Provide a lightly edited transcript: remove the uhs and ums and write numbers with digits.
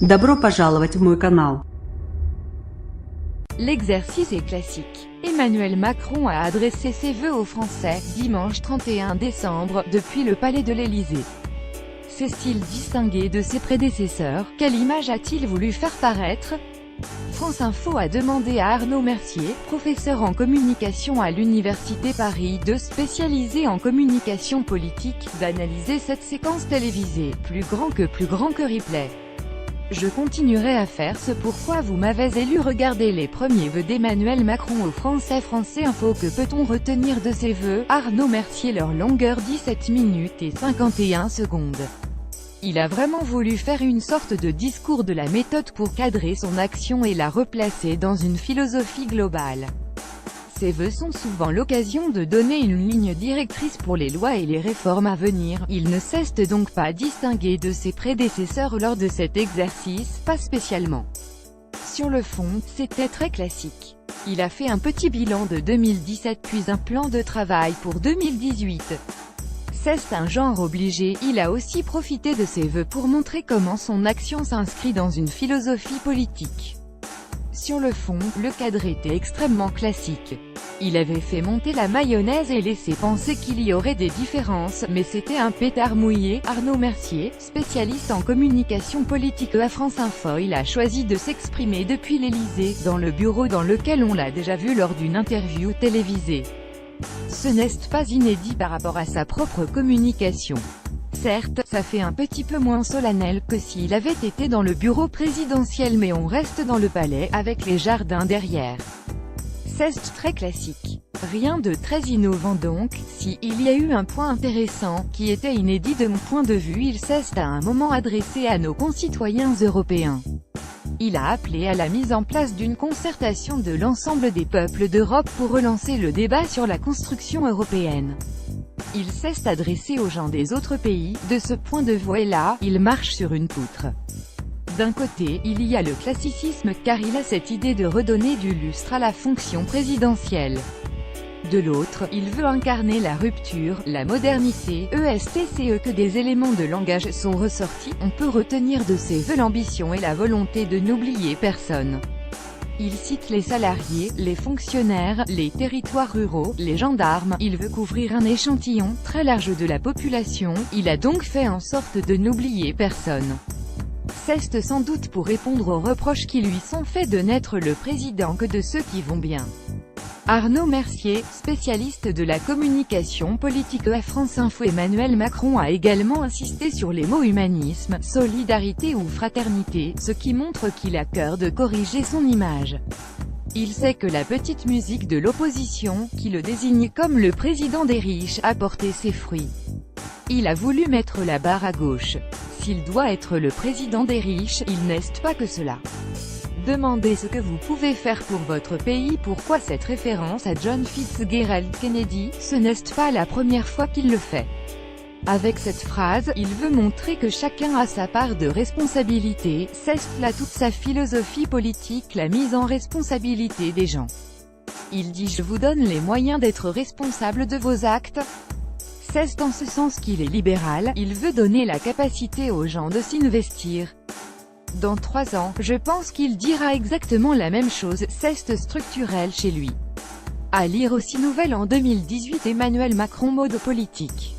Добро пожаловать в мой канал. L'exercice est classique. Emmanuel Macron a adressé ses vœux aux Français, dimanche 31 décembre, depuis le palais de l'Élysée. S'est-il distingué de ses prédécesseurs? Quelle image a-t-il voulu faire paraître? France Info a demandé à Arnaud Mercier, professeur en communication à l'Université Paris 2 spécialisé en communication politique, d'analyser cette séquence télévisée, plus grand que replay. Je continuerai à faire ce pourquoi vous m'avez élu. Regardez les premiers vœux d'Emmanuel Macron aux Français. France Info. Que peut-on retenir de ces vœux? Arnaud Mercier. Leur longueur 17 minutes et 51 secondes. Il a vraiment voulu faire une sorte de discours de la méthode pour cadrer son action et la replacer dans une philosophie globale. Ces vœux sont souvent l'occasion de donner une ligne directrice pour les lois et les réformes à venir. Il ne s'est donc pas distingué de ses prédécesseurs lors de cet exercice, pas spécialement. Sur le fond, c'était très classique. Il a fait un petit bilan de 2017 puis un plan de travail pour 2018. C'est un genre obligé. Il a aussi profité de ses vœux pour montrer comment son action s'inscrit dans une philosophie politique. Sur le fond, le cadre était extrêmement classique. Il avait fait monter la mayonnaise et laissé penser qu'il y aurait des différences, mais c'était un pétard mouillé. Arnaud Mercier, spécialiste en communication politique à France Info, il a choisi de s'exprimer depuis l'Élysée, dans le bureau dans lequel on l'a déjà vu lors d'une interview télévisée. Ce n'est pas inédit par rapport à sa propre communication. Certes, ça fait un petit peu moins solennel que s'il avait été dans le bureau présidentiel, mais on reste dans le palais, avec les jardins derrière. C'est très classique. Rien de très innovant donc. Si il y a eu un point intéressant, qui était inédit de mon point de vue, il s'est à un moment adressé à nos concitoyens européens. Il a appelé à la mise en place d'une concertation de l'ensemble des peuples d'Europe pour relancer le débat sur la construction européenne. Il s'est adressé aux gens des autres pays. De ce point de vue-là, il marche sur une poutre. D'un côté, il y a le classicisme, car il a cette idée de redonner du lustre à la fonction présidentielle. De l'autre, il veut incarner la rupture, la modernité, que des éléments de langage sont ressortis. On peut retenir de ses vœux l'ambition et la volonté de n'oublier personne. Il cite les salariés, les fonctionnaires, les territoires ruraux, les gendarmes. Il veut couvrir un échantillon très large de la population. Il a donc fait en sorte de n'oublier personne. C'est sans doute pour répondre aux reproches qui lui sont faits de n'être le président que de ceux qui vont bien. Arnaud Mercier, spécialiste de la communication politique à France Info. Emmanuel Macron a également insisté sur les mots humanisme, solidarité ou fraternité, ce qui montre qu'il a cœur de corriger son image. Il sait que la petite musique de l'opposition, qui le désigne comme le président des riches, a porté ses fruits. Il a voulu mettre la barre à gauche. S'il doit être le président des riches, il n'est pas que cela. Demandez ce que vous pouvez faire pour votre pays. Pourquoi cette référence à John Fitzgerald Kennedy? Ce n'est pas la première fois qu'il le fait. Avec cette phrase, il veut montrer que chacun a sa part de responsabilité. C'est là toute sa philosophie politique, la mise en responsabilité des gens. Il dit: je vous donne les moyens d'être responsable de vos actes. C'est en ce sens qu'il est libéral. Il veut donner la capacité aux gens de s'investir. Dans 3 ans, je pense qu'il dira exactement la même chose. C'est structurel chez lui. À lire aussi. Nouvelle en 2018. Emmanuel Macron. Mode politique.